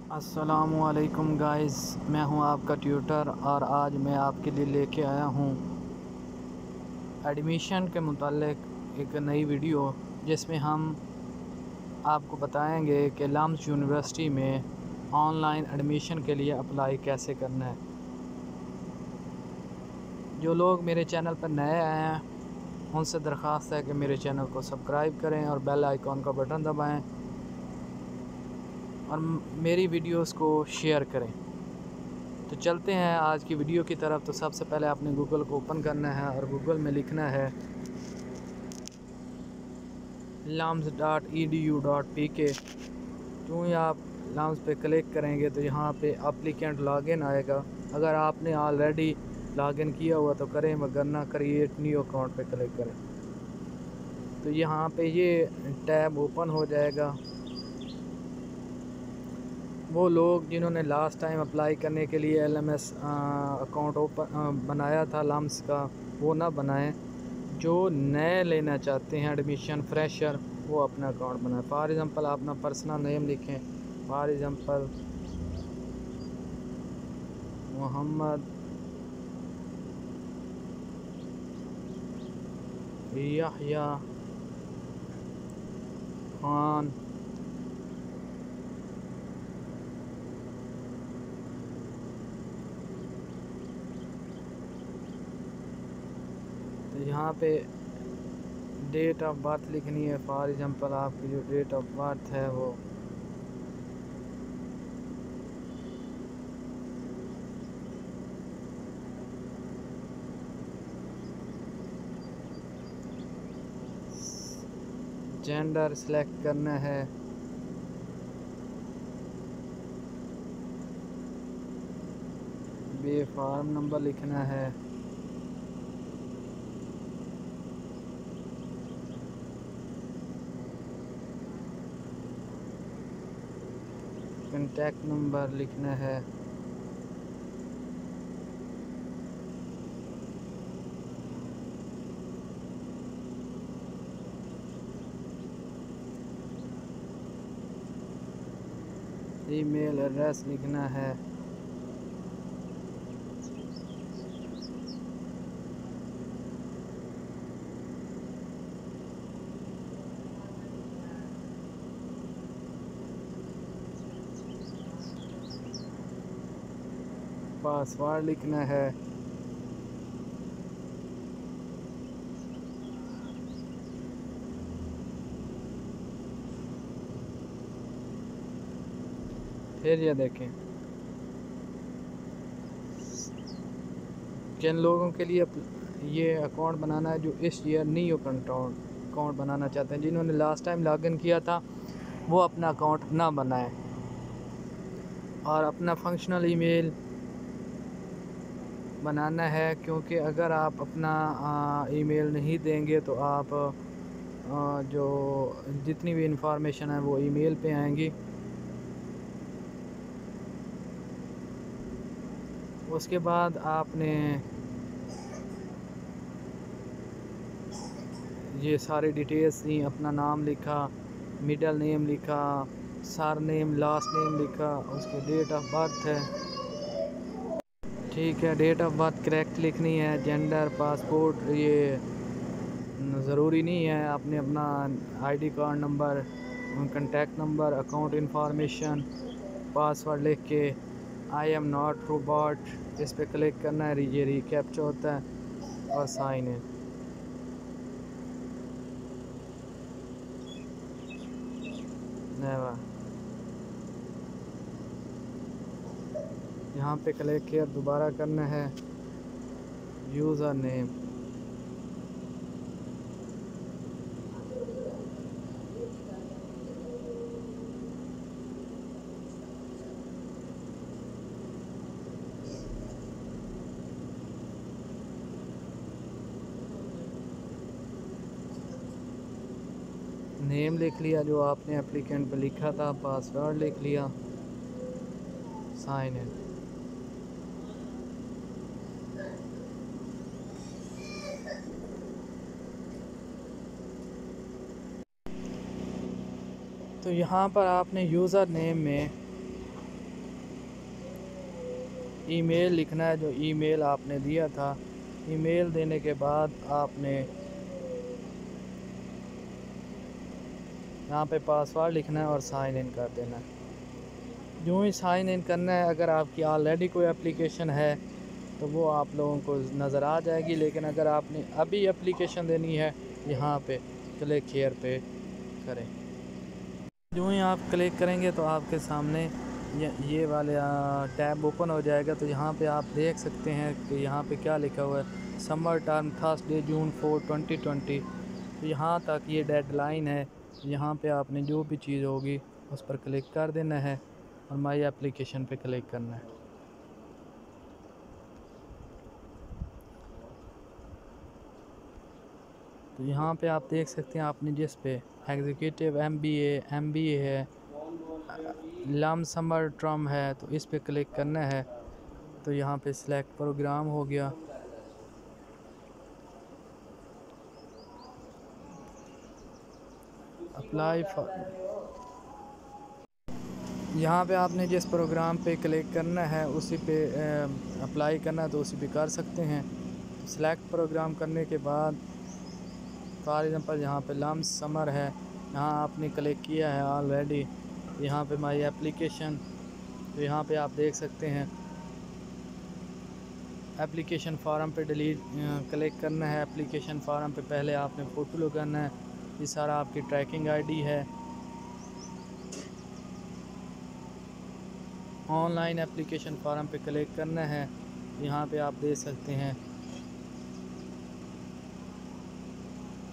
अस्सलामुअलैकुम गाइस, मैं हूं आपका ट्यूटर और आज मैं आपके लिए लेके आया हूं एडमिशन के मुतालिक एक नई वीडियो, जिसमें हम आपको बताएंगे कि लम्स यूनिवर्सिटी में ऑनलाइन एडमिशन के लिए अप्लाई कैसे करना है। जो लोग मेरे चैनल पर नए आए हैं उनसे दरख्वास्त है कि मेरे चैनल को सब्सक्राइब करें और बेल आइकॉन का बटन दबाएं और मेरी वीडियोस को शेयर करें। तो चलते हैं आज की वीडियो की तरफ। तो सबसे पहले आपने गूगल को ओपन करना है और गूगल में लिखना है lams.edu.pk। जो ही आप लम्स पे क्लिक करेंगे तो यहाँ पे एप्लीकेंट लॉगिन आएगा। अगर आपने ऑलरेडी लॉगिन किया हुआ तो करें, वरना क्रिएट न्यू अकाउंट पे क्लिक करें। तो यहाँ पे ये टैब ओपन हो जाएगा। वो लोग जिन्होंने लास्ट टाइम अप्लाई करने के लिए LMS अकाउंट ओपन बनाया था लम्स का, वो ना बनाएं। जो नए लेना चाहते हैं एडमिशन फ्रेशर, वो अपना अकाउंट बनाएं। फॉर एग्ज़ाम्पल आप अपना पर्सनल नेम लिखें, फॉर एग्ज़ाम्पल मोहम्मद याह्या खान। तो यहाँ पे डेट ऑफ बर्थ लिखनी है। फॉर एग्ज़ाम्पल आपकी जो डेट ऑफ बर्थ है वो जेंडर सेलेक्ट करना है। बे फार्म नंबर लिखना है। कॉन्टैक्ट नंबर लिखना है। ईमेल एड्रेस लिखना है। पासवर्ड लिखना है। फिर ये देखें, जिन लोगों के लिए ये अकाउंट बनाना है जो इस ईयर न्यू अकाउंट बनाना चाहते हैं, जिन्होंने लास्ट टाइम लॉगिन किया था, वो अपना अकाउंट ना बनाएं और अपना फंक्शनल ईमेल बनाना है। क्योंकि अगर आप अपना ईमेल नहीं देंगे तो आप जो जितनी भी इंफॉर्मेशन है वो ईमेल पे आएंगी। उसके बाद आपने ये सारी डिटेल्स दी, अपना नाम लिखा, मिडल नेम लिखा, सर नेम, लास्ट नेम लिखा, उसके डेट ऑफ बर्थ है, ठीक है, डेट ऑफ बर्थ करेक्ट लिखनी है। जेंडर, पासपोर्ट ये ज़रूरी नहीं है। आपने अपना ID card number, contact number, account information, password लिख के आई एम नॉट रोबोट इस पर क्लिक करना है। ये रिकैप्चा होता है और साइन इन। नेवर, यहाँ पे क्लिक किया, दोबारा करना है। यूज़र नेम लिख लिया जो आपने एप्लीकेंट पे लिखा था, पासवर्ड लिख लिया, साइन इन। तो यहाँ पर आपने यूज़र नेम में ईमेल लिखना है, जो ईमेल आपने दिया था। ईमेल देने के बाद आपने यहाँ पे पासवर्ड लिखना है और साइन इन कर देना है। यूँ ही साइन इन करना है। अगर आपकी ऑलरेडी कोई एप्लीकेशन है तो वो आप लोगों को नज़र आ जाएगी, लेकिन अगर आपने अभी एप्लीकेशन देनी है, यहाँ पे क्लिक हियर पे करें। यूँ ही आप क्लिक करेंगे तो आपके सामने ये वाले टैब ओपन हो जाएगा। तो यहाँ पे आप देख सकते हैं कि यहाँ पे क्या लिखा हुआ है, समर टर्म थर्सडे जून 4 2020। तो यहाँ तक ये डेडलाइन है। यहाँ पे आपने जो भी चीज़ होगी उस पर क्लिक कर देना है और माई एप्लीकेशन पे क्लिक करना है। तो यहाँ पे आप देख सकते हैं आपने जिस पे एग्जीक्यूटिव MBA है, लम समर टर्म है, तो इस पे क्लिक करना है। तो यहाँ पे सिलेक्ट प्रोग्राम हो गया। अप्लाई फॉर, यहाँ पे आपने जिस प्रोग्राम पे क्लिक करना है उसी पे अप्लाई करना है, तो उसी पे कर सकते हैं। सिलेक्ट प्रोग्राम करने के बाद फॉर एग्जांपल यहाँ पे लम समर है, यहाँ आपने क्लिक किया है ऑलरेडी। यहाँ पे माई एप्लीकेशन, तो यहाँ पे आप देख सकते हैं एप्लीकेशन फार्म पे डिलीट क्लिक करना है। एप्लीकेशन फार्म पे पहले आपने फ़ोटो लगाना है। ये सारा आपकी ट्रैकिंग आईडी है। ऑनलाइन एप्लीकेशन फार्म पे क्लिक करना है। यहाँ पे आप देख सकते हैं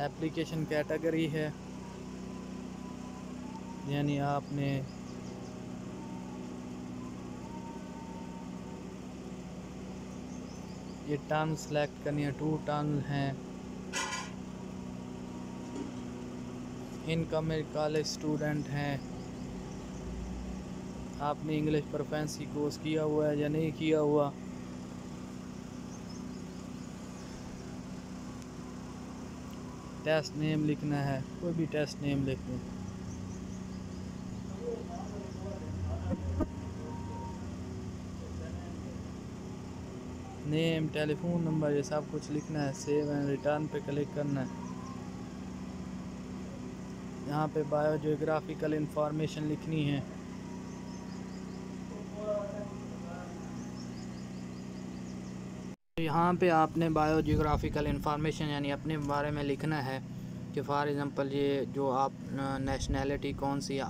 एप्लीकेशन कैटेगरी है, यानी आपने ये टर्म सेलेक्ट करनी है। 2 टर्म हैं। इनकम कॉलेज स्टूडेंट हैं। आपने इंग्लिश प्रोफेंसी कोर्स किया हुआ है या नहीं किया हुआ। टेस्ट नेम लिखना है, कोई भी टेस्ट नेम लिख दें। नेम, टेलीफोन नंबर, ये सब कुछ लिखना है। सेव एंड रिटर्न पे क्लिक करना है। यहाँ पे बायोजियोग्राफिकल इंफॉर्मेशन लिखनी है। यहाँ पे आपने बायोजियोग्राफिकल इंफॉर्मेशन यानी अपने बारे में लिखना है कि फॉर एग्ज़ाम्पल ये जो आप नेशनैलिटी कौन सी है,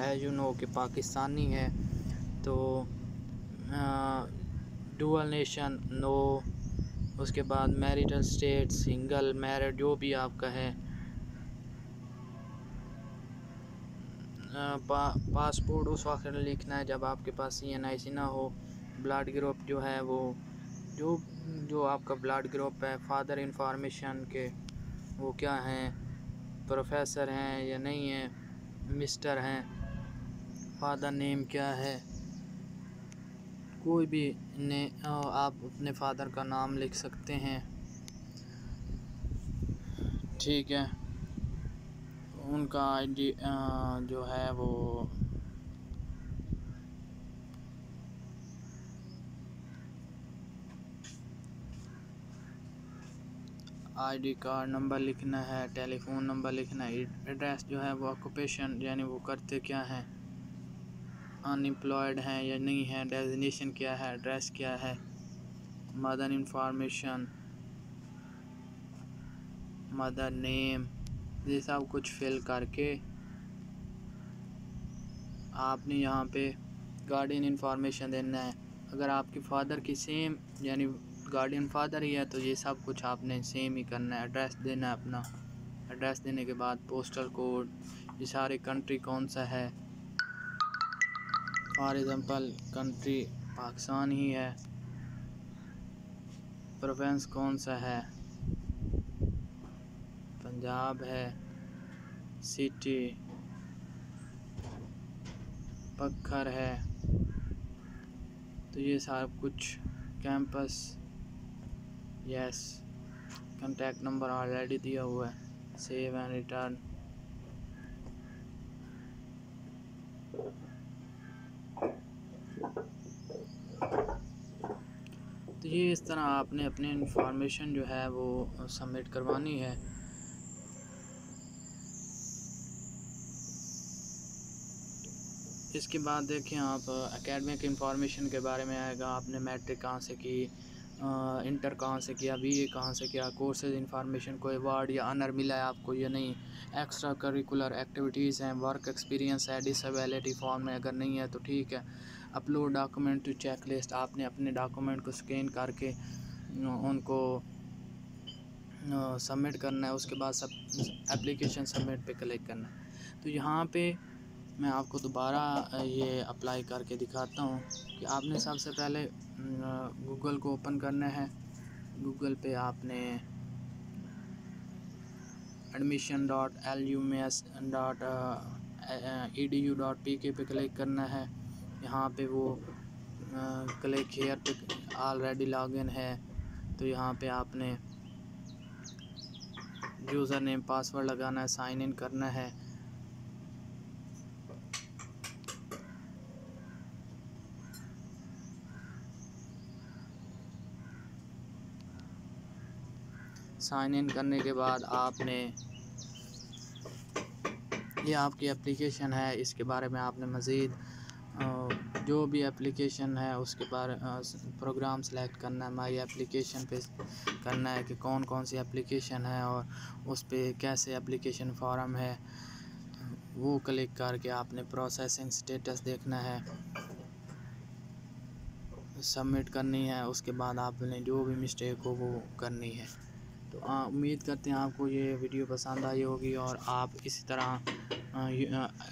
एज यू नो कि पाकिस्तानी है, तो डुअल नेशन नो, उसके बाद मैरिटल स्टेट सिंगल मैरिड, जो भी आपका है। पासपोर्ट उस वक्त लिखना है जब आपके पास CNIC ना हो। ब्लड ग्रुप जो है वो जो आपका ब्लड ग्रुप है। फादर इंफॉर्मेशन के वो क्या हैं, प्रोफेसर हैं या नहीं हैं, मिस्टर हैं। फादर नेम क्या है, कोई भी ने आप अपने फादर का नाम लिख सकते हैं, ठीक है। उनका आईडी जो है वो आईडी कार्ड नंबर लिखना है, टेलीफोन नंबर लिखना है। एड्रेस जो है वो ऑक्यूपेशन यानी वो करते क्या हैं, अनएम्प्लॉयड हैं या नहीं है, डेजिग्नेशन क्या है, एड्रेस क्या है। मदर इंफॉर्मेशन, मदर नेम, ये सब कुछ फिल करके आपने यहाँ पे गार्डियन इंफॉर्मेशन देना है। अगर आपके फादर की सेम यानी गार्डियन फादर ही है तो ये सब कुछ आपने सेम ही करना है। एड्रेस देना है अपना। एड्रेस देने के बाद पोस्टल कोड, ये सारे कंट्री कौन सा है, फॉर एग्ज़ाम्पल कंट्री पाकिस्तान ही है। प्रोविंस कौन सा है, पंजाब है। सिटी पत्थर है। तो ये सब कुछ। Campus yes. Contact number already दिया हुआ है। Save and return. तो ये इस तरह आपने अपनी इंफॉर्मेशन जो है वो सबमिट करवानी है। इसके बाद देखें आप एकेडमिक इंफॉर्मेशन के बारे में आएगा, आपने मैट्रिक कहाँ से की, इंटर कहाँ से किया, बीए कहाँ से किया, कोर्सेज इंफॉर्मेशन, कोई अवार्ड या ऑनर मिला है आपको या नहीं, एक्स्ट्रा करिकुलर एक्टिविटीज़ हैं, वर्क एक्सपीरियंस है, डिसेबिलिटी फॉर्म में अगर नहीं है तो ठीक है। Upload document to check list, आपने अपने डॉक्यूमेंट को स्कैन करके उनको सबमिट करना है। उसके बाद सब एप्लीकेशन सबमिट पे क्लिक करना है। तो यहाँ पे मैं आपको दोबारा ये अप्लाई करके दिखाता हूँ कि आपने सबसे पहले गूगल को ओपन करना है। गूगल पे आपने admission.lumas.edu.pk पे क्लिक करना है। यहाँ पे वो क्लिक हेयर पे ऑलरेडी लॉगिन है, तो यहाँ पे आपने यूज़र नेम पासवर्ड लगाना है, साइन इन करना है। साइन इन करने के बाद आपने ये आपकी एप्लीकेशन है, इसके बारे में आपने मज़ीद जो भी एप्लीकेशन है उसके बारे प्रोग्राम सेलेक्ट करना है। माई एप्लीकेशन पे करना है कि कौन कौन सी एप्लीकेशन है और उस पे कैसे एप्लीकेशन फॉर्म है, वो क्लिक करके आपने प्रोसेसिंग स्टेटस देखना है, सबमिट करनी है। उसके बाद आपने जो भी मिस्टेक हो वो करनी है। तो उम्मीद करते हैं आपको ये वीडियो पसंद आई होगी और आप इसी तरह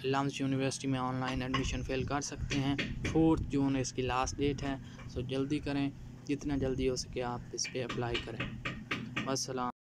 लम्स यूनिवर्सिटी में ऑनलाइन एडमिशन फ़ेल कर सकते हैं। 4 जून इसकी लास्ट डेट है, सो जल्दी करें, जितना जल्दी हो सके आप इस पर अप्लाई करें। अस्सलाम।